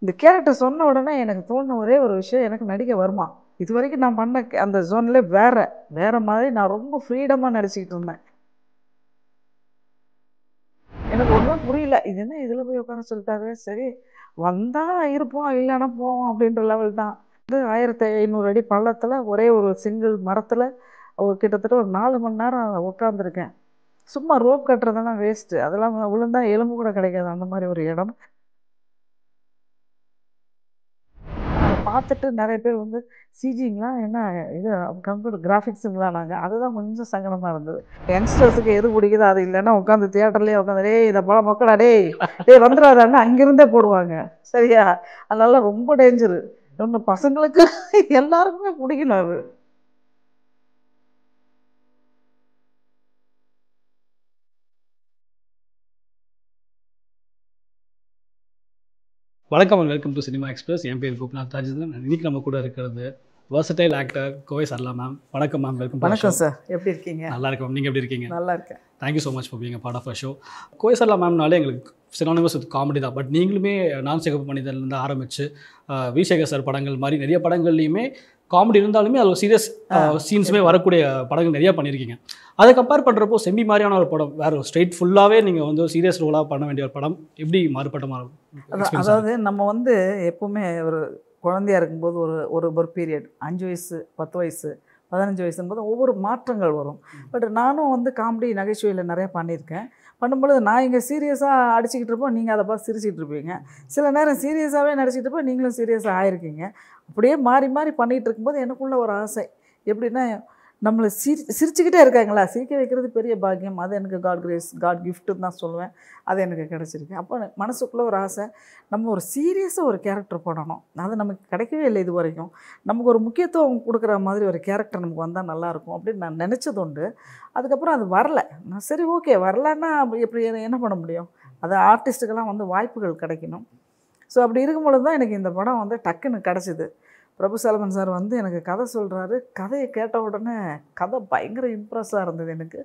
இந்த கேரக்டர் சொன்ன உடனே எனக்கு தோணுன ஒரே ஒரு விஷயம், எனக்கு நடிக்க வருமா? இதுவரைக்கும் நான் பண்ண அந்த ஜோன்லே வேற மாதிரி நான் ரொம்ப ஃப்ரீடமாக நடிச்சுக்கிட்டு இருந்தேன். எனக்கு ஒன்றும் புரியல. இது என்ன இதில் போய் உட்கார சொல்லிட்டாரு. சரி வந்தா இருப்போம், இல்லைன்னா போவோம் அப்படின்ற லெவல் தான். 1500 அடி பள்ளத்தில் ஒரே ஒரு சிங்கிள் மரத்தில் கிட்டத்தட்ட ஒரு 4 மணி நேரம் உட்காந்துருக்கேன். சும்மா ரோப் கட்டுறதெல்லாம் வேஸ்ட்டு. அதெல்லாம் விழுந்தா எலும்பு கூட கிடைக்காது, அந்த மாதிரி ஒரு இடம். பார்த்துட்டு நிறைய பேர் வந்து சிஜிங்களா என்ன இது கம்ப்யூட்டர் கிராஃபிக்ஸுங்களா நாங்கள், அதுதான் கொஞ்சம் சங்கடமாக இருந்தது. யங்ஸ்டர்ஸுக்கு எது பிடிக்குதோ அது, இல்லைன்னா உட்காந்து தியேட்டர்லேயே உட்காந்து டேய் இதை படம் மக்களா டேய் வந்துடாதான்னு அங்கிருந்தே போடுவாங்க. சரியா? அதனால ரொம்ப டேஞ்சரு. ஒன்று பசங்களுக்கு எல்லாருக்குமே பிடிக்கணும் அது. வணக்கம் and welcome to cinema express. என் பேர் கோபிநாத் ராஜேந்திரன். இன்னைக்கு நம்ம கூட இருக்கிறது versatile actor Kovai Sarala ma'am. வணக்கம் மேம், வெல்கம். வணக்கம் சார், எப்படி இருக்கீங்க? நல்லா இருக்கும். நீங்கள் எப்படி இருக்கீங்க? நல்லா இருக்கேன். Thank you so much for being a part of a show. Kovai Sarala மேம்னாலே எங்களுக்கு சினானிமஸ் வித் காமெடி தான். பட் நீங்களுமே நான் சிகப்பு மனிதன்லேருந்து ஆரம்பித்து விசேகர் சார் படங்கள் மாதிரி நிறைய படங்கள்லையுமே காமெடி இருந்தாலுமே அது ஒரு சீரியஸ் சீன்ஸுமே வரக்கூடிய படங்கள் நிறையா பண்ணியிருக்கீங்க. அதை கம்பேர் பண்ணுறப்போ செம்மி மாதிரியான ஒரு படம், வேறு ஒரு ஸ்ட்ரெயிட் ஃபுல்லாகவே நீங்கள் வந்து ஒரு சீரியஸ் ரோலாக பண்ண வேண்டிய ஒரு படம் எப்படி மாறுபட்டமாக? அதாவது நம்ம வந்து எப்போவுமே ஒரு குழந்தையாக இருக்கும்போது ஒரு பீரியட் 5 வயசு 10 வயசு 15 வயசுங்கும்போது ஒவ்வொரு மாற்றங்கள் வரும். பட் நானும் வந்து காமெடி நகைச்சுவையில் நிறையா பண்ணியிருக்கேன். பண்ணும்பொழுது நான் இங்கே சீரியஸாக அடிச்சுக்கிட்டு இருப்போம், நீங்கள் அதை பார்த்து சிரிச்சிட்டு இருப்பீங்க. சில நேரம் சீரியஸாகவே நடிச்சிட்டு இருப்போம், நீங்களும் சீரியஸாக ஆயிருக்கீங்க. அப்படியே மாறி மாறி பண்ணிகிட்டு இருக்கும்போது எனக்குள்ள ஒரு ஆசை, எப்படின்னா நம்மளை சிரிச்சுக்கிட்டே இருக்காங்களா, சிரிக்க வைக்கிறது பெரிய பாக்கியம். அது எனக்கு காட் கிரேஸ், காட் கிஃப்ட்டுன்னு தான் சொல்லுவேன். அது எனக்கு கிடச்சிருக்கு. அப்போ மனசுக்குள்ளே ஒரு ஆசை, நம்ம ஒரு சீரியஸாக ஒரு கேரக்டர் போடணும். அது நமக்கு கிடைக்கவே இல்லை இது வரைக்கும். நமக்கு ஒரு முக்கியத்துவம் கொடுக்குற மாதிரி ஒரு கேரக்டர் நமக்கு வந்தால் நல்லாயிருக்கும் அப்படின்னு நான் நினச்சது உண்டு. அதுக்கப்புறம் அது வரல. நான் சரி ஓகே, வரலன்னா எப்படி என்ன பண்ண முடியும்? அது ஆர்டிஸ்ட்டுக்கெல்லாம் வந்து வாய்ப்புகள் கிடைக்கணும். ஸோ அப்படி இருக்கும்பொழுது தான் எனக்கு இந்த படம் வந்து டக்குன்னு கிடச்சிது. பிரபு சாலமன் சார் வந்து எனக்கு கதை சொல்கிறாரு. கதையை கேட்ட உடனே கதை பயங்கர இம்ப்ரெஸ்ஸாக இருந்தது எனக்கு.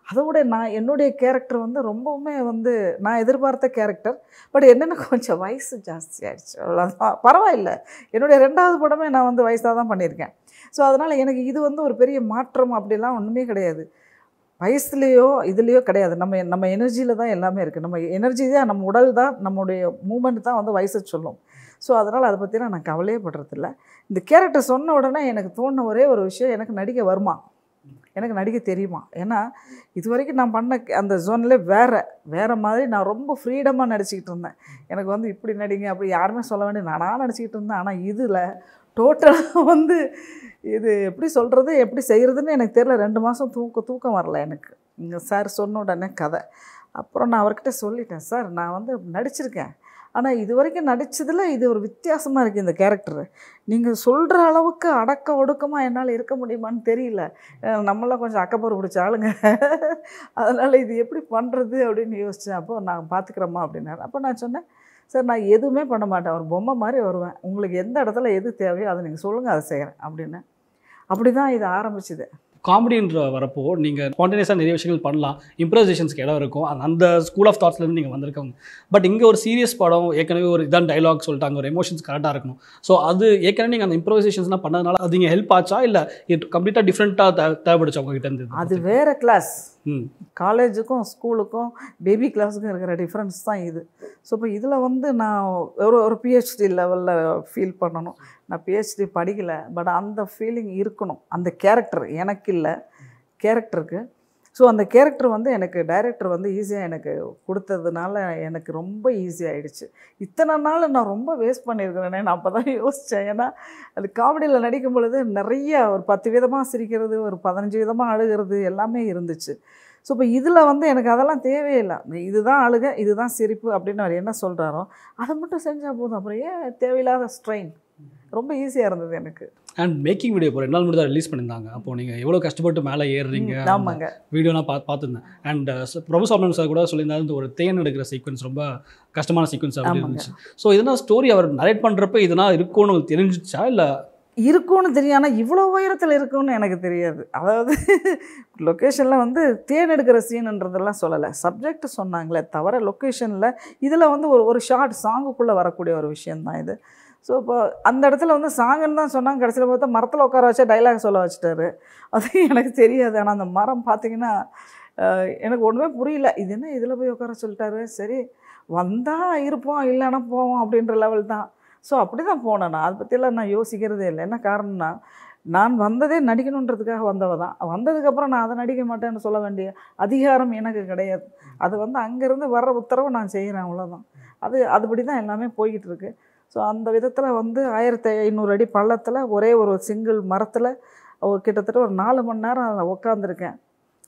அதை விட நான் என்னுடைய கேரக்டர் வந்து ரொம்பவுமே வந்து நான் எதிர்பார்த்த கேரக்டர். பட் என்னென்ன கொஞ்சம் வயசு ஜாஸ்தி ஆகிடுச்சு, அவ்வளோதான். பரவாயில்லை, என்னுடைய 2வது படமே நான் வந்து வயசாக தான் பண்ணியிருக்கேன். ஸோ அதனால் எனக்கு இது வந்து ஒரு பெரிய மாற்றம் அப்படிலாம் ஒன்றுமே கிடையாது. வயசுலேயோ இதுலேயோ கிடையாது. நம்ம எனர்ஜியில் தான் எல்லாமே இருக்குது. நம்ம எனர்ஜி தான், நம்ம உடல் தான், நம்முடைய மூமெண்ட் தான் வந்து வயசை சொல்லும். ஸோ அதனால் அதை பற்றிலாம் நான் கவலையே படுறதில்ல. இந்த கேரக்டர் சொன்ன உடனே எனக்கு தோணுன ஒரே ஒரு விஷயம், எனக்கு நடிக்க வருமா, எனக்கு நடிக்க தெரியுமா? ஏன்னா இது வரைக்கும் நான் பண்ண அந்த ஜோன்லே வேறு மாதிரி நான் ரொம்ப ஃப்ரீடமாக நடிச்சிக்கிட்டு இருந்தேன். எனக்கு வந்து இப்படி நடிங்க அப்படி யாருமே சொல்ல வேண்டிய நானாக நடிச்சிக்கிட்டு இருந்தேன். ஆனால் இதில் டோட்டலாக வந்து இது எப்படி சொல்கிறது எப்படி செய்கிறதுன்னு எனக்கு தெரியல. 2 மாதம் தூக்கம் வரல எனக்கு. இங்கே சார் சொன்ன உடனே கதை. அப்புறம் நான் அவர்கிட்ட சொல்லிட்டேன், சார் நான் வந்து நடிச்சிருக்கேன், ஆனால் இது வரைக்கும் நடித்ததில் இது ஒரு வித்தியாசமாக இருக்குது இந்த கேரக்டரு. நீங்கள் சொல்கிற அளவுக்கு அடக்க ஒடுக்கமாக என்னால் இருக்க முடியுமான்னு தெரியல. நம்மளாம் கொஞ்சம் அக்கப்போர் பிடிச்ச ஆளுங்க. அதனால் இது எப்படி பண்ணுறது அப்படின்னு யோசித்தேன். அப்போது நான் பார்த்துக்கிறேம்மா அப்படின்னாரு. அப்போ நான் சொன்னேன், சார் நான் எதுவுமே பண்ண மாட்டேன், ஒரு பொம்மை மாதிரி வருவேன், உங்களுக்கு எந்த இடத்துல எது தேவையோ அதை நீங்கள் சொல்லுங்கள், அதை செய்கிறேன் அப்படின்னு. அப்படி தான் இது ஆரம்பிச்சுது. காமெடின்ற வரப்போ நீங்கள் ஸ்பான்டேனியஸாக நிறைய விஷயங்கள் பண்ணலாம், இம்ப்ரோவைசேஷன்ஸ்க்கு இடம் இருக்கும். அந்த ஸ்கூல் ஆஃப் தாட்ஸ்லேருந்து நீங்கள் வந்திருக்காங்க. பட் இங்கே ஒரு சீரியஸ் படம், ஏற்கனவே ஒரு இதான் டைலாக் சொல்லிட்டாங்க, ஒரு எமோஷன்ஸ் கரெக்டாக இருக்கணும். ஸோ அது ஏற்கனவே நீங்கள் அந்த இம்ப்ரோவைசேஷன்ஸ்லாம் பண்ணதுனால அது நீங்கள் ஹெல்ப் ஆச்சா, இல்லை கம்ப்ளீட்டாக டிஃப்ரெண்ட்டாக தேவைப்படுச்சா உங்ககிட்ட இருந்தது? அது வேறு கிளாஸ். காலேஜுக்கும் ஸ்கூலுக்கும் பேபி கிளாஸுக்கும் இருக்கிற டிஃப்ரென்ஸ் தான் இது. ஸோ இப்போ இதில் வந்து நான் ஒரு பிஹெச்டி லெவலில் ஃபீல் பண்ணணும். நான் பிஹெச்டி படிக்கலை, பட் அந்த ஃபீலிங் இருக்கணும் அந்த கேரக்டர் எனக்கு இல்லை, கேரக்டருக்கு. ஸோ அந்த கேரக்டர் வந்து எனக்கு டைரக்டர் வந்து ஈஸியாக எனக்கு கொடுத்ததுனால எனக்கு ரொம்ப ஈஸியாகிடுச்சு. இத்தனை நாள் நான் ரொம்ப வேஸ்ட் பண்ணியிருக்கிறேனே, நான் அப்போ தான் யோசித்தேன். ஏன்னா அது காமெடியில் நடிக்கும் பொழுது நிறைய ஒரு 10 விதமாக சிரிக்கிறது, ஒரு 15 விதமாக அழுகிறது எல்லாமே இருந்துச்சு. ஸோ இப்போ இதில் வந்து எனக்கு அதெல்லாம் தேவையில்லை. இதுதான் அழுக, இதுதான் சிரிப்பு அப்படின்னு அவர் என்ன சொல்கிறாரோ அதை மட்டும் செஞ்சால் போதும். அப்புறம் ஏன் தேவையில்லாத ஸ்ட்ரெயின்? ரொம்ப ஈஸியாக இருந்தது எனக்கு. அண்ட் மேக்கிங் வீடியோ இப்போ 2 நாள் முன்னாடி தான் ரிலீஸ் பண்ணியிருந்தாங்க. அப்போது நீங்கள் எவ்வளோ கஷ்டப்பட்டு மேலே ஏறுறீங்க, ஆமாங்க, வீடியோலாம் பார்த்துருந்தேன். அண்ட் பிரபு சாலமன் சார் கூட சொல்லியிருந்தாரு, இந்த ஒரு தேன் எடுக்கிற சீக்வன்ஸ் ரொம்ப கஷ்டமான சீக்வன்ஸ் அப்படி இருந்துச்சு. ஸோ இதனால் ஸ்டோரி அவர் நரேட் பண்ணுறப்ப இதனால் இருக்கும்னு உங்களுக்கு தெரிஞ்சிச்சா, இல்லை இருக்கும்னு தெரியும். ஆனால் இவ்வளோ உயரத்தில் இருக்கும்னு எனக்கு தெரியாது. அதாவது லொக்கேஷனில் வந்து தேன் எடுக்கிற சீனுன்றதெல்லாம் சொல்லலை, சப்ஜெக்ட் சொன்னாங்களே தவிர லொக்கேஷனில் இதில் வந்து ஒரு ஷார்ட் சாங்குக்குள்ளே வரக்கூடிய ஒரு விஷயந்தான் இது. ஸோ இப்போ அந்த இடத்துல வந்து சாங்குன்னு தான் சொன்னாங்க, கடைசியில் பார்த்தா மரத்தில் உட்கார வச்சா டைலாக் சொல்ல வச்சுட்டாரு. அது எனக்கு தெரியாது. ஆனால் அந்த மரம் பார்த்திங்கன்னா எனக்கு ஒன்றுமே புரியல, இது என்ன இதில் போய் உட்கார சொல்லிட்டாரு. சரி வந்தால் இருப்போம் இல்லைன்னா போவோம் அப்படின்ற லெவல் தான். ஸோ அப்படி தான் போனேன் நான். அதை பற்றியெல்லாம் நான் யோசிக்கிறதே இல்லை. என்ன காரணம்னா நான் வந்ததே நடிக்கணுன்றதுக்காக வந்தவ தான். வந்ததுக்கப்புறம் நான் அதை நடிக்க மாட்டேன்னு சொல்ல வேண்டிய அதிகாரம் எனக்கு கிடையாது. அது வந்து அங்கேருந்து வர்ற உத்தரவை நான் செய்கிறேன், அவ்வளோதான். அதுபடி தான் எல்லாமே போய்கிட்டு இருக்கு. ஸோ அந்த விதத்தில் வந்து 1500 அடி பள்ளத்தில் ஒரே ஒரு சிங்கிள் மரத்தில் கிட்டத்தட்ட ஒரு 4 மணி நேரம் உட்காந்துருக்கேன்.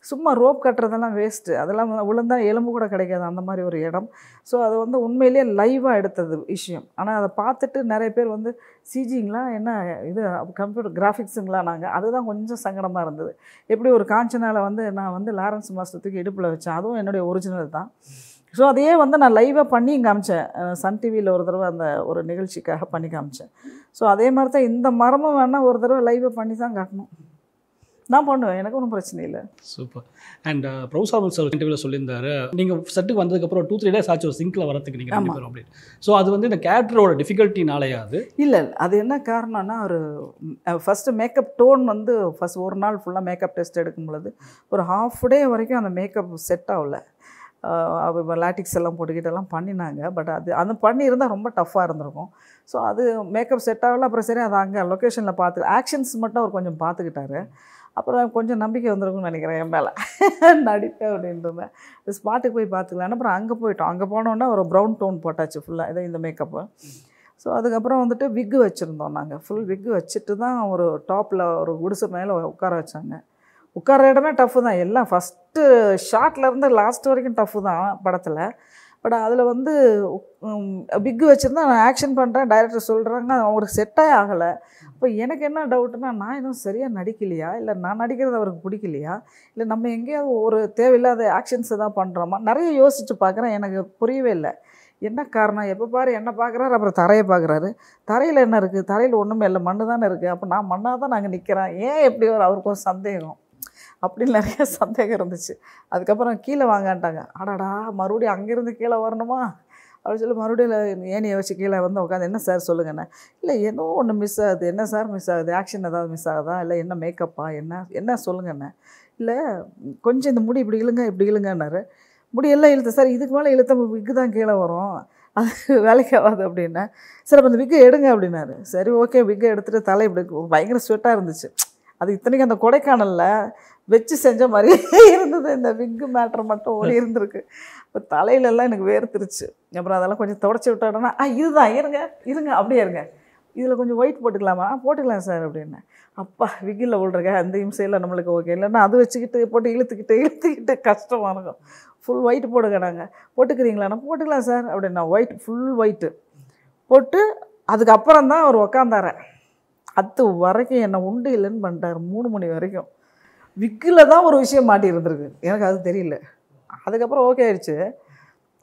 சும்மா ரோப் கட்டுறதெல்லாம் வேஸ்ட்டு, அதெல்லாம் விழுந்தா எலும்பு கூட கிடைக்காது, அந்த மாதிரி ஒரு இடம். ஸோ அது வந்து உண்மையிலேயே லைவாக எடுத்தது விஷயம். ஆனால் அதை பார்த்துட்டு நிறைய பேர் வந்து சிஜிங்களா என்ன இது கம்ப்யூட்டர் கிராஃபிக்ஸுங்களா நாங்கள், அதுதான் கொஞ்சம் சங்கடமாக இருந்தது. எப்படி ஒரு காஞ்சனாவில் வந்து நான் வந்து லாரன்ஸ் மாஸ்டர் தூக்கி இடுப்பில் வச்சேன், அதுவும் என்னுடைய ஒரிஜினல் தான். ஸோ அதையே வந்து நான் லைவாக பண்ணி காமிச்சேன். சன் டிவியில் ஒரு தடவை அந்த ஒரு நிகழ்ச்சிக்காக பண்ணி காமிச்சேன். ஸோ அதே மாதிரி தான் இந்த மரமும் வேணால் ஒரு தடவை லைவாக பண்ணி தான் காட்டணும். நான் பண்ணுவேன், எனக்கு ஒன்றும் பிரச்சனை இல்லை. சூப்பர். அண்ட் ப்ரொஃபசர் சார் இன்டர்வியூவில் சொல்லியிருந்தாரு, நீங்கள் செட்டுக்கு வந்ததுக்கப்புறம் 2-3 டேஸ் ஆச்சு ஒரு சிங்கில் வரத்துக்கு நீங்கள் ரெண்டு பேரும் அப்படின்னு. ஸோ அது வந்து இந்த கேரக்டரோட டிஃபிகல்ட்டினாலேயே அது இல்லை, அது என்ன காரணம்னா ஒரு ஃபஸ்ட்டு மேக்கப் டோன் வந்து ஃபஸ்ட் ஒரு நாள் ஃபுல்லாக மேக்கப் டெஸ்ட் எடுக்கும் பொழுது ஒரு ஹாஃப் டே வரைக்கும் அந்த மேக்கப் செட் ஆகல. லாட்டிக்ஸ் எல்லாம் போட்டுக்கிட்டெல்லாம் பண்ணினாங்க. பட் அது பண்ணியிருந்தால் ரொம்ப டஃப்பாக இருந்திருக்கும். ஸோ அது மேக்கப் செட் ஆகல. அப்புறம் சரி அதை அங்கே லொக்கேஷனில் பார்த்து ஆக்ஷன்ஸ் மட்டும் அவர் கொஞ்சம் பார்த்துக்கிட்டாரு. அப்புறம் கொஞ்சம் நம்பிக்கை வந்திருக்கும்னு நினைக்கிறேன் என் மேலே நடிப்பேன் அப்படின்றத. ஸ்பாட்டுக்கு போய் பார்த்துக்கலான்னு அப்புறம் அங்கே போயிட்டோம். அங்கே போனோன்னா ஒரு ப்ரௌன் டோன் போட்டாச்சு ஃபுல்லாக இதை இந்த மேக்கப்பு. ஸோ அதுக்கப்புறம் வந்துட்டு விக்கு வச்சுருந்தோம் நாங்கள். ஃபுல் விக்கு வச்சுட்டு தான் ஒரு டாப்பில் ஒரு குடிசை மேலே உட்கார வச்சாங்க. உட்கார இடமே டஃப்பு தான். எல்லாம் ஃபஸ்ட்டு ஷார்ட்லேருந்து லாஸ்ட் வரைக்கும் டஃப்பு தான் படத்தில். பட் அதில் வந்து விக்கு வச்சுருந்தா நான் ஆக்ஷன் பண்ணுறேன், டைரக்டர் சொல்கிறாங்க, அவருக்கு செட்டே ஆகலை. இப்போ எனக்கு என்ன டவுட்டுன்னா, நான் எதுவும் சரியாக நடிக்கலையா, இல்லை நான் நடிக்கிறது அவருக்கு பிடிக்கலையா, இல்லை நம்ம எங்கேயாவது ஒரு தேவையில்லாத ஆக்ஷன்ஸை தான் பண்ணுறோமா, நிறைய யோசித்து பார்க்குறேன். எனக்கு புரியவே இல்லை என்ன காரணம். எப்போ பாரு என்ன பார்க்குறாரு, அப்புறம் தரையை பார்க்குறாரு. தரையில் என்ன இருக்குது, தரையில் ஒன்றுமே இல்லை, மண்ணு தானே இருக்குது. அப்போ நான் மண்ணாக தான் நாங்கள் நிற்கிறேன், ஏன் எப்படி அவருக்கு ஒரு சந்தேகம் அப்படின்னு நிறைய சந்தேகம் இருந்துச்சு. அதுக்கப்புறம் கீழே வாங்கன்ட்டாங்க. அடாடா மறுபடியும் அங்கேருந்து கீழே வரணுமா அப்படின்னு சொல்லி மறுபடியும் ஏனியை வச்சு கீழே வந்து உட்காந்து, என்ன சார் சொல்லுங்கண்ணே. இல்லை ஏதோ ஒன்று மிஸ் ஆகுது. என்ன சார் மிஸ் ஆகுது, ஆக்ஷன் ஏதாவது மிஸ் ஆகுதா, இல்லை என்ன மேக்கப்பா, என்ன சொல்லுங்கண்ணே. இல்லை கொஞ்சம் இந்த முடி இப்படி இழுங்கன்னாரு. முடியெல்லாம் இழுத்து சார், இதுக்கு மேலே இழுத்த விக்கு தான் கீழே வரும், அது வேலைக்கு ஆகாது அப்படின்னா. சார் அப்போ அந்த விக்கை எடுங்க அப்படின்னாரு. சரி ஓகே, விக்கை எடுத்துகிட்டு தலை இப்படி பயங்கர ஸ்வெட்டாக இருந்துச்சு. அது இத்தனைக்கும் அந்த கொடைக்கானலில் வச்சு செஞ்ச மாதிரி இருந்தது. இந்த விக்கு மேட்ரு மட்டும் ஓடி இருந்திருக்கு. இப்போ தலையிலெல்லாம் எனக்கு வேர்த்துருச்சு. அப்புறம் அதெல்லாம் கொஞ்சம் தொடச்சி விட்டாடனா, இதுதான் இருங்க அப்படியே இருங்க, இதில் கொஞ்சம் ஒயிட் போட்டுக்கலாமா, போட்டுக்கலாம் சார் அப்படின்னேன். அப்பா விக்கில் விழுறங்க அந்த இம்சையில் நம்மளுக்கு ஓகே, இல்லைன்னா அது வச்சுக்கிட்டு போட்டு இழுத்துக்கிட்டு கஷ்டமாக இருக்கும். ஃபுல் ஒயிட் போடுங்க, நாங்கள் போட்டுக்கிறீங்களாண்ணா, போட்டுக்கலாம் சார் அப்படின்னா. ஒயிட் ஃபுல் ஒயிட்டு போட்டு அதுக்கப்புறம் தான் அவர் உக்காந்தார. அது வரைக்கும் என்னை உண்டு இல்லைன்னு பண்ணிட்டார். 3 மணி வரைக்கும் விக்கில் தான் ஒரு விஷயம் மாட்டி இருந்திருக்கு, எனக்கு அது தெரியல. அதுக்கப்புறம் ஓகே ஆயிடுச்சு.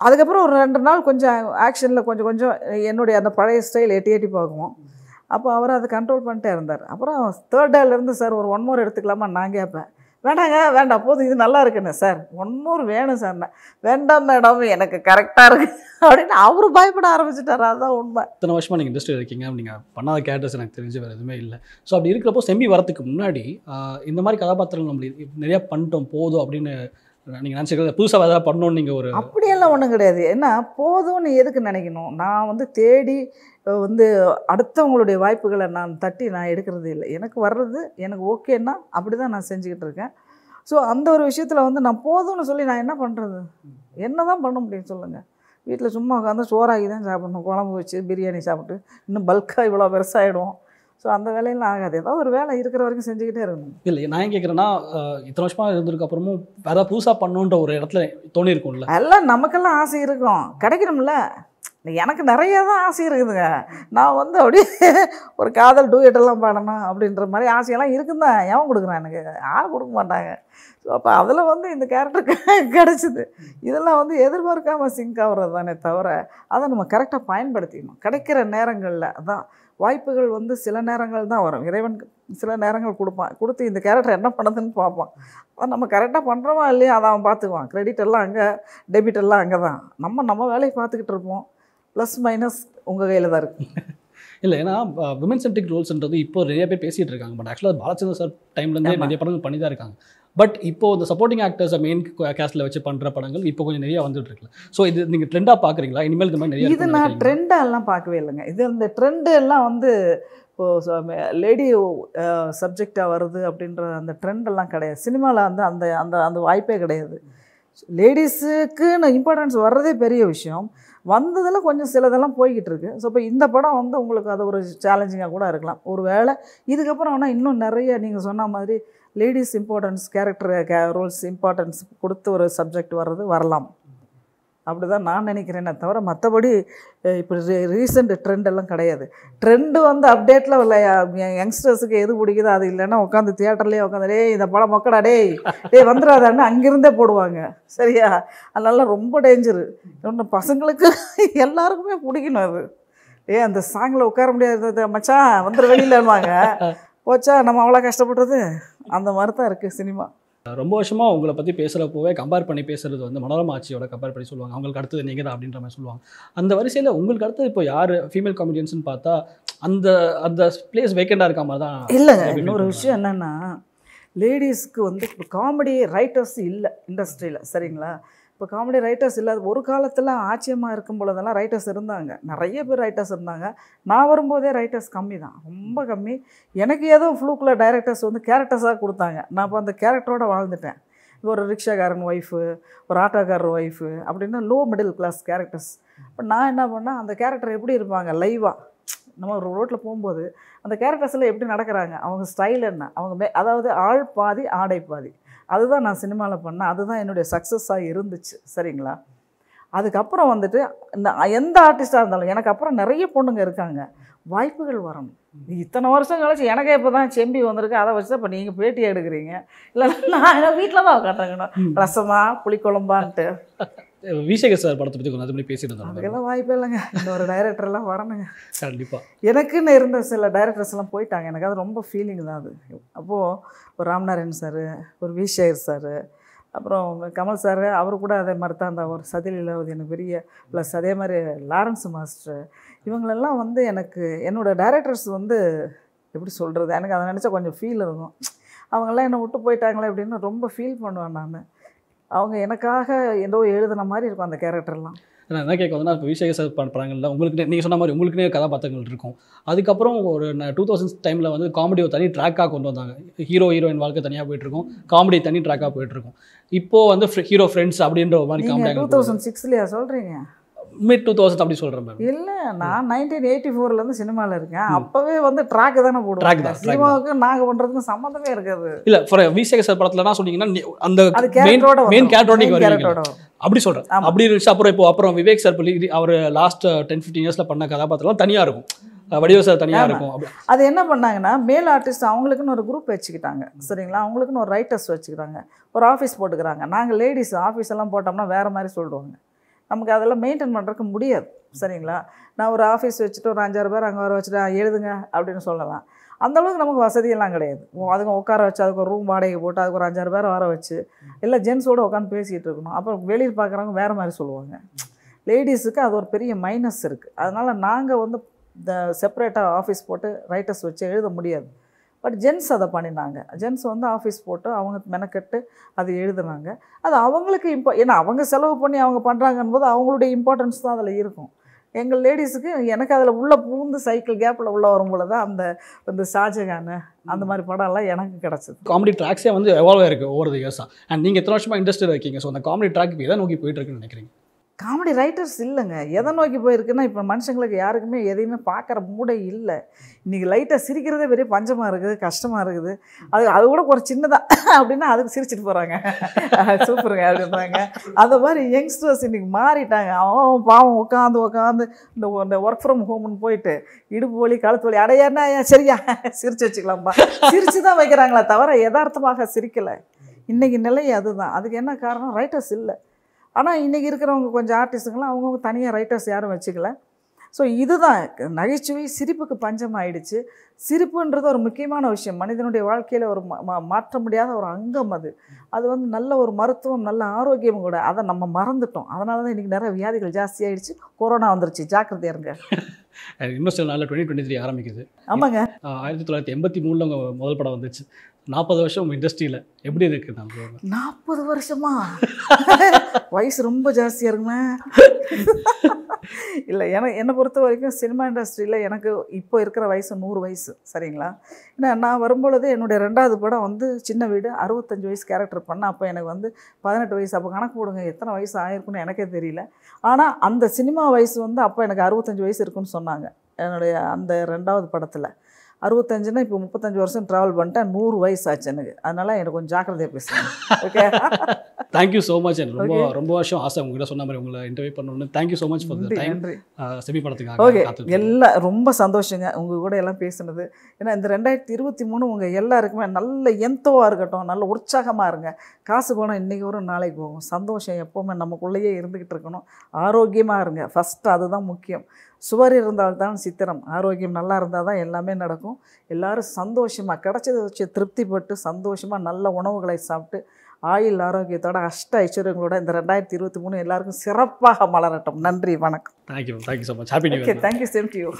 அதுக்கப்புறம் ஒரு 2 நாள் கொஞ்சம் ஆக்ஷனில் கொஞ்சம் என்னுடைய அந்த பழைய ஸ்டைல் எட்டி பார்க்குவோம். அப்போ அவர் அதை கண்ட்ரோல் பண்ணிட்டே இருந்தார். அப்புறம் 3rd டேலேருந்து சார் ஒரு 1 மோர் எடுத்துக்கலாமா நான் கேட்பேன். வேண்டாம் போதும், இது நல்லா இருக்குண்ணே. சார் 1 மோர் வேணும் சார். வேண்டாம் மேடம், எனக்கு கரெக்டாக இருக்குது அப்படின்னு அவரு பயப்பட ஆரம்பிச்சிட்டார். அதுதான் உண்மை. இத்தனை வருஷமாக நீங்கள் இண்டஸ்ட்ரியில் இருக்கீங்க, நீங்கள் பண்ணாத கேரக்டர்ஸ் எனக்கு தெரிஞ்சு வேறு எதுவுமே இல்லை. ஸோ அப்படி இருக்கிறப்போ செம்பி வரத்துக்கு முன்னாடி இந்த மாதிரி கதாபாத்திரங்கள் நம்மளுக்கு நிறையா பண்ணிட்டோம் போதும் அப்படின்னு நீங்கள் நினச்சிக்கிறது, புதுசாக ஏதாவது பண்ணணும்னு நீங்கள் ஒரு அப்படியெல்லாம் ஒன்றும் கிடையாது. ஏன்னா போதும்னு எதுக்கு நினைக்கணும். நான் வந்து தேடி வந்து அடுத்தவங்களுடைய வாய்ப்புகளை நான் தட்டி நான் எடுக்கிறது இல்லை. எனக்கு வர்றது எனக்கு ஓகேன்னா அப்படி தான் நான் செஞ்சுக்கிட்டு இருக்கேன். ஸோ அந்த ஒரு விஷயத்தில் வந்து நான் போதும்னு சொல்லி நான் என்ன பண்ணுறது, என்ன தான் பண்ண முடியும் சொல்லுங்கள். வீட்டில் சும்மா உட்காந்து சோறாகி தான் சாப்பிடணும், குழம்பு வச்சு பிரியாணி சாப்பிட்டு இன்னும் பல்காக இவ்வளோ பெருசாகிடும். ஸோ அந்த வேலையெல்லாம் ஆகாது. ஏதாவது ஒரு வேலை இருக்கிற வரைக்கும் செஞ்சுக்கிட்டே இருக்கணும். இல்லை நான் ஏன் கேட்குறேன்னா, இத்தனை வருஷமாக இருந்ததுக்கு அப்புறமும் வேறு புதுசாக பண்ணணுன்ற ஒரு இடத்துல தோணி இருக்கும்ல. எல்லாம் நமக்கெல்லாம் ஆசை இருக்கும், கிடைக்கணும்ல. எனக்கு நிறைய தான் ஆசை இருக்குதுங்க. நான் வந்து அப்படியே ஒரு காதல் டூயட்டெல்லாம் பாடணும் அப்படின்ற மாதிரி ஆசையெல்லாம் இருக்குன்னு தான் எவன் கொடுக்குறான், எனக்கு யாரும் கொடுக்க மாட்டாங்க. ஸோ அப்போ அதில் வந்து இந்த கேரக்டருக்கு கிடச்சிது. இதெல்லாம் வந்து எதிர்பார்க்காமல் சிங்க் ஆகிறது தானே தவிர அதை நம்ம கரெக்டாக பயன்படுத்திக்கணும் கிடைக்கிற நேரங்களில். அதான் வாய்ப்புகள் வந்து சில நேரங்கள் தான் வரும். இறைவன் சில நேரங்கள் கொடுப்பான், கொடுத்து இந்த கேரக்டர் என்ன பண்ணுதுன்னு பார்ப்பான். அதை நம்ம கரெக்டாக பண்ணுறோமா இல்லையா அதை அவன் பார்த்துக்குவான். கிரெடிட் எல்லாம் அங்கே, டெபிட் எல்லாம் அங்கே தான். நம்ம வேலையை பார்த்துக்கிட்டு இருப்போம். ப்ளஸ் மைனஸ் உங்கள் கையில் தான் இருக்குது. இல்லை, ஏன்னா விமன் சென்ட்ரிக் ரோல்ஸ்ன்றது இப்போ நிறைய பேர் பேசிகிட்டு இருக்காங்க. பட் ஆக்சுவலாக பாலச்சந்தர் சார் டைம்லேருந்தே நிறைய படங்கள் பண்ணி தான் இருக்காங்க. பட் இப்போ இந்த சப்போர்ட்டிங் ஆக்டர்ஸை மெயின் கேஸ்ட்டில் வச்சு பண்ணுற படங்கள் இப்போ கொஞ்சம் நிறைய வந்துட்டு இருக்குல்ல. ஸோ இது நீங்கள் ட்ரெண்டாக பார்க்குறீங்களா? இனிமேல் இந்த மாதிரி நிறைய இது நான் ட்ரெண்டாக பார்க்கவே இல்லைங்க. இது இந்த ட்ரெண்டு எல்லாம் வந்து இப்போது லேடி சப்ஜெக்டாக வருது அப்படின்ற அந்த ட்ரெண்டெல்லாம் கிடையாது. சினிமாவில் வந்து அந்த அந்த அந்த வாய்ப்பே கிடையாது. லேடிஸுக்குன்னு இம்பார்ட்டன்ஸ் வர்றதே பெரிய விஷயம். வந்ததில் கொஞ்சம் சிலதெல்லாம் போய்கிட்டு இருக்குது. ஸோ இப்போ இந்த படம் வந்து உங்களுக்கு அது ஒரு சேலஞ்சிங்காக கூட இருக்கலாம். ஒரு வேளை இதுக்கப்புறம் ஆனால் இன்னும் நிறைய நீங்கள் சொன்ன மாதிரி ladies importance, character Rolle's importance கொடுத்து ஒரு சப்ஜெக்ட் வர்றது வரலாம். அப்படி தான் நான் நினைக்கிறேனே தவிர மற்றபடி இப்போ ரீசெண்ட் ட்ரெண்ட் எல்லாம் கிடையாது. ட்ரெண்டு வந்து அப்டேட்டில் உள்ள யங்ஸ்டர்ஸுக்கு எது பிடிக்குதோ அது இல்லைன்னா உட்காந்து தியேட்டர்லேயே உட்காந்து டேய் இந்த படம் மக்கடா டேய் வந்துடாதான்னு அங்கேருந்தே போடுவாங்க. சரியா? அதனால ரொம்ப டேஞ்சரு. ஒன்று பசங்களுக்கு எல்லாருக்குமே பிடிக்கணும் அது. அந்த சாங்கில் உட்கார முடியாது, மச்சான் வந்துடு வெளியிலன்னுவாங்க. போச்சா நம்ம அவ்வளோ கஷ்டப்பட்டது. அந்த மாதிரி தான் இருக்குது சினிமா. ரொம்ப வருஷமாக உங்களை பற்றி பேசுகிறப்போவே கம்பேர் பண்ணி பேசுகிறது வந்து மனோரமா ஆச்சியோட கம்பேர் பண்ணி சொல்லுவாங்க. அவங்களுக்கு அடுத்தது நீங்கள் தான் அப்படின்ற மாதிரி சொல்லுவாங்க. அந்த வரிசையில் உங்களுக்கு அடுத்தது இப்போ யார் ஃபீமேல் காமெடியன்ஸ்னு பார்த்தா அந்த அந்த பிளேஸ் வேக்கண்டாக இருக்க மாதிரி தான். இல்லைங்க, இன்னொரு விஷயம் என்னென்னா லேடிஸ்க்கு வந்து இப்போ காமெடி ரைட்டர்ஸ் இல்லை இண்டஸ்ட்ரியில். சரிங்களா? இப்போ காமெடி ரைட்டர்ஸ் இல்லாத ஒரு காலத்தில் ஆச்சரியமாக இருக்கும் பொழுதெல்லாம் ரைட்டர்ஸ் இருந்தாங்க, நிறைய பேர் ரைட்டர்ஸ் இருந்தாங்க. நான் வரும்போதே ரைட்டர்ஸ் கம்மி தான், ரொம்ப கம்மி. எனக்கு ஏதோ ஃப்ளூக்கில் டைரக்டர்ஸ் வந்து கேரக்டர்ஸாக கொடுத்தாங்க. நான் இப்போ அந்த கேரக்டரோட வாழ்ந்துட்டேன். ஒரு ரிக்ஷாக்காரன் ஒய்ஃபு, ஒரு ஆட்டோக்காரர் ஒய்ஃபு அப்படின்னா லோ மிடில் கிளாஸ் கேரக்டர்ஸ். இப்போ நான் என்ன பண்ணேன், அந்த கேரக்டர் எப்படி இருப்பாங்க லைவாக நம்ம ஒரு ரோட்டில் போகும்போது அந்த கேரக்டர்ஸில் எப்படி நடக்கிறாங்க, அவங்க ஸ்டைல் என்ன, அவங்க அதாவது ஆள் பாதி ஆடை பாதி, அதுதான் நான் சினிமாவில் பண்ணேன். அதுதான் என்னுடைய சக்ஸஸாக இருந்துச்சு. சரிங்களா? அதுக்கப்புறம் வந்துட்டு எந்த ஆர்டிஸ்டாக இருந்தாலும் எனக்கு அப்புறம் நிறைய பொண்ணுங்க இருக்காங்க. வாய்ப்புகள் வரணும். இத்தனை வருஷம் கழிச்சு எனக்கே இப்போ தான் செம்பி வந்திருக்கு. அதை வச்சு தான் இப்போ நீங்கள் பேட்டி எடுக்கிறீங்க. இல்லை நான் வீட்டில் தான் உட்காந்துருக்கணும் ரசமா புளிக்குழம்பான்ட்டு. விசேகர் சார் படத்தை பற்றி கொஞ்சம் அது மாதிரி பேசிட்டு இருந்தாங்க. அதுக்கெல்லாம் வாய்ப்பே இல்லைங்க. இன்னொரு டைரக்டர்லாம் வரணுங்க. கண்டிப்பாக எனக்குன்னு இருந்த சில டைரக்டர்ஸ்லாம் போயிட்டாங்க. எனக்கு அது ரொம்ப ஃபீலிங் தான் அது. அப்போது ஒரு ராம்நாராயண் சார், ஒரு விசேகர் சார், அப்புறம் கமல் சார், அவர் கூட அதே மாதிரி தான் அந்த ஒரு சதிலீலாவதி எனக்கு பெரிய ப்ளஸ். அதே மாதிரி லாரன்ஸ் மாஸ்டர், இவங்களெல்லாம் வந்து எனக்கு என்னோடய டைரக்டர்ஸ் வந்து எப்படி சொல்கிறது, எனக்கு அதை நினச்சா கொஞ்சம் ஃபீல் இருக்கும். அவங்கெல்லாம் என்னை விட்டு போயிட்டாங்களே அப்படின்னு ரொம்ப ஃபீல் பண்ணுவேன் நான். அவங்க எனக்காக ஏதோ எழுதுன மாதிரி இருக்கும் அந்த கேரக்டர்லாம். நான் என்ன கேட்க வந்தேன்னா, இப்போ விசேகர் சார் படங்கள்ல உங்களுக்கு நீங்கள் சொன்ன மாதிரி உங்களுக்குனே கதாபாத்திரங்கள் இருக்கும். அதுக்கப்புறம் ஒரு 2000s டைமில் வந்து காமெடி ஒரு தனி ட்ராக்காக கொண்டு வந்தாங்க. ஹீரோயின் வாழ்க்கை தனியாக போயிட்டுருக்கும், காமெடி தனி ட்ராக்காக போயிட்டுருக்கும். இப்போது வந்து ஹீரோ ஃப்ரெண்ட்ஸ் அப்படின்ற ஒரு மாதிரி காமெடி 2006 சொல்கிறீங்க? மிட் 2000 அப்படி சொல்கிறேன் மேம். இல்லை, நான் 1984 சினிமாவில் இருக்கேன். அப்போவே வந்து ட்ராக்கு தானே போடுவாங்க. சினிமாவுக்கு நாங்கள் பண்ணுறதுக்கும் சம்மந்தமே இருக்காது. இல்லை, ஃபார் விசேகர் சார் படத்துலனா சொன்னீங்கன்னா அந்த மெயின் கேரக்டரோட அப்படி சொல்கிறேன். அப்படி இருந்துச்சு. அப்புறம் விவேக் சார் அவர் லாஸ்ட் 10-15 இயர்ஸில் பண்ண கதாபாத்திரம் தனியாக இருக்கும், வடிவ சார் தனியாக இருக்கும். அது என்ன பண்ணாங்கன்னா மேல் ஆர்டிஸ்ட் அவங்களுக்குன்னு ஒரு குரூப் வச்சுக்கிட்டாங்க. சரிங்களா? அவங்களுக்குன்னு ஒரு ரைட்டர்ஸ் வச்சுக்கிட்டாங்க, ஒரு ஆஃபீஸ் போட்டுக்கிறாங்க. நாங்கள் லேடிஸ் ஆஃபீஸ் எல்லாம் போட்டோம்னா வேறு மாதிரி சொல்லிடுவாங்க. நமக்கு அதெல்லாம் மெயின்டைன் பண்ணுறதுக்கு முடியாது. சரிங்களா? நான் ஒரு ஆஃபீஸ் வச்சுட்டு ஒரு 5-6 பேர் அங்கே வர வச்சுட்டு எழுதுங்க அப்படின்னு சொல்லலாம். அந்தளவுக்கு நமக்கு வசதியெல்லாம் கிடையாது. அதுக்கு உட்கார வச்சு அதுக்கு ஒரு ரூம் வாடகை போட்டு அதுக்கு ஒரு 5-6 பேரை வர வச்சு இல்லை ஜென்ஸோடு உட்காந்து பேசிகிட்டு இருக்கணும். அப்புறம் வெளியில் பார்க்குறவங்க வேறு மாதிரி சொல்லுவாங்க. லேடிஸுக்கு அது ஒரு பெரிய மைனஸ் இருக்குது. அதனால் நாங்கள் வந்து இந்த செப்பரேட்டாக ஆஃபீஸ் போட்டு ரைட்டர்ஸ் வச்சு எழுத முடியாது. பட் ஜென்ஸ் அதை பண்ணினாங்க. ஜென்ஸ் வந்து ஆஃபீஸ் போட்டு அவங்க மெனக்கெட்டு அது எழுதுனாங்க. அது அவங்களுக்கு ஏன்னா அவங்க செலவு பண்ணி அவங்க பண்ணுறாங்கன்னு போது அவங்களுடைய இம்பார்ட்டன்ஸ் தான் அதில் இருக்கும். எங்கள் லேடிஸுக்கு எனக்கு அதில் உள்ளே பூந்து சைக்கிள் கேப்பில் உள்ளே வரும்போது தான் அந்த ஷாஜகான் அந்த மாதிரி படம்லாம் எனக்கு கிடச்சிது. காமெடி ட்ராக்ஸே வந்து எவால்வ் ஆயிருக்கு ஓவர் தி இயர்ஸாக. அண்ட் நீங்கள் எத்தனை வருஷமாக இண்டஸ்ட்ரியில் இருக்கீங்க. ஸோ அந்த காமெடி ட்ராக் எதை நோக்கி போயிட்டு இருக்குன்னு நினைக்கிறீங்க? காமெடி ரைட்டர்ஸ் இல்லைங்க. எதை நோக்கி போயிருக்குன்னா, இப்போ மனுஷங்களுக்கு யாருக்குமே எதையுமே பார்க்குற மூடே இல்லை. இன்றைக்கி லைட்டாக சிரிக்கிறதே பெரிய பஞ்சமாக இருக்குது, கஷ்டமாக இருக்குது. அது கூட ஒரு சின்னதாக அப்படின்னா அதுக்கு சிரிச்சிட்டு போகிறாங்க, சூப்பருங்க அப்படின்றாங்க. அந்த மாதிரி யங்ஸ்டர்ஸ் இன்றைக்கி மாறிட்டாங்க. அவன் பாவம் உட்காந்து இந்த ஒர்க் ஃப்ரம் ஹோம்னு போயிட்டு இடுப்பு வலி கழுத்து வலி அடையாண்ணா சரியா சிரிச்சு வச்சுக்கலாம்ப்பா சிரிச்சு தான் வைக்கிறாங்களா தவிர யதார்த்தமாக சிரிக்கலை. இன்றைக்கி நிலை அதுதான். அதுக்கு என்ன காரணம்? ரைட்டர்ஸ் இல்லை. ஆனால் இன்றைக்கி இருக்கிறவங்க கொஞ்சம் ஆர்டிஸ்ட்டுங்களாம் அவங்கவுங்க தனியாக ரைட்டர்ஸ் யாரும் வச்சுக்கல. ஸோ இதுதான் நகைச்சுவை சிரிப்புக்கு பஞ்சம் ஆயிடுச்சு. சிரிப்புன்றது ஒரு முக்கியமான விஷயம். மனிதனுடைய வாழ்க்கையில் ஒரு மாற்ற முடியாத ஒரு அங்கம் அது. அது வந்து நல்ல ஒரு மருத்துவம், நல்ல ஆரோக்கியம் கூட. அதை நம்ம மறந்துட்டோம். அதனால தான் இன்றைக்கி நிறைய வியாதிகள் ஜாஸ்தியாகிடுச்சு. கொரோனா வந்துருச்சு, ஜாக்கிரதையாக இருங்க. இன்னும் சில நாளில் 2023 ஆரம்பிக்குது. ஆமாங்க. 1983 உங்கள் முதல் படம் வந்துச்சு. 40 வருஷம் இண்டஸ்ட்ரியில் எப்படி இருக்குது? நான் 40 வருஷமா? வயசு ரொம்ப ஜாஸ்தியாக இருக்குமே. இல்லை, என்னை பொறுத்த வரைக்கும் சினிமா இண்டஸ்ட்ரியில் எனக்கு இப்போ இருக்கிற வயசு 100 வயசு. சரிங்களா? ஏன்னா நான் வரும்பொழுது என்னுடைய 2வது படம் வந்து சின்ன வீடு, 65 வயசு கேரக்டர் பண்ணேன். அப்போ எனக்கு வந்து 18 வயசு. அப்போ கணக்கு போடுங்க எத்தனை வயசு ஆயிருக்குன்னு எனக்கே தெரியல. ஆனால் அந்த சினிமா வயசு வந்து அப்போ எனக்கு 65 வயசு இருக்குன்னு சொன்னாங்க என்னுடைய அந்த 2வது படத்தில். 65ன்னா இப்போ 35 வருஷம் ட்ராவல் பண்ணிட்டேன். 100 வயசு ஆச்சு எனக்கு. அதனால் எனக்கு கொஞ்சம் ஜாக்கிரதையாக பேசுகிறேன். Okay, thank you so much. எனக்கு ரொம்ப வருஷம் ஆசை உங்ககிட்ட சொன்ன மாதிரி உங்களை இன்டர்வியூ பண்ணணும்னு. Thank you so much for the time. Semi படத்துக்காக. ஓகே, எல்லாம் ரொம்ப சந்தோஷங்க உங்கள் கூட எல்லாம் பேசுனது. ஏன்னா இந்த 2023 உங்கள் எல்லாருக்குமே நல்ல எந்தோவாக இருக்கட்டும், நல்ல உற்சாகமாக இருங்க. காசு போனால் இன்றைக்கி வரும், நாளைக்கு போகும். சந்தோஷம் எப்போவுமே நமக்குள்ளேயே இருந்துக்கிட்டு இருக்கணும். ஆரோக்கியமாக இருங்க. ஃபஸ்ட்டு அதுதான் முக்கியம். சுவர் இருந்தால்தான் சித்திரம். ஆரோக்கியம் நல்லா இருந்தால் தான் எல்லாமே நடக்கும். எல்லோரும் சந்தோஷமாக கிடச்சதை வச்சு திருப்திப்பட்டு சந்தோஷமாக நல்ல உணவுகளை சாப்பிட்டு ஆயுள் ஆரோக்கியத்தோட அஷ்ட ஐஸ்வர்யங்களோட இந்த 2023 எல்லாருக்கும் சிறப்பாக மலரட்டும். நன்றி, வணக்கம். Thank you so much. Happy new year. Okay, thank you. Same to you.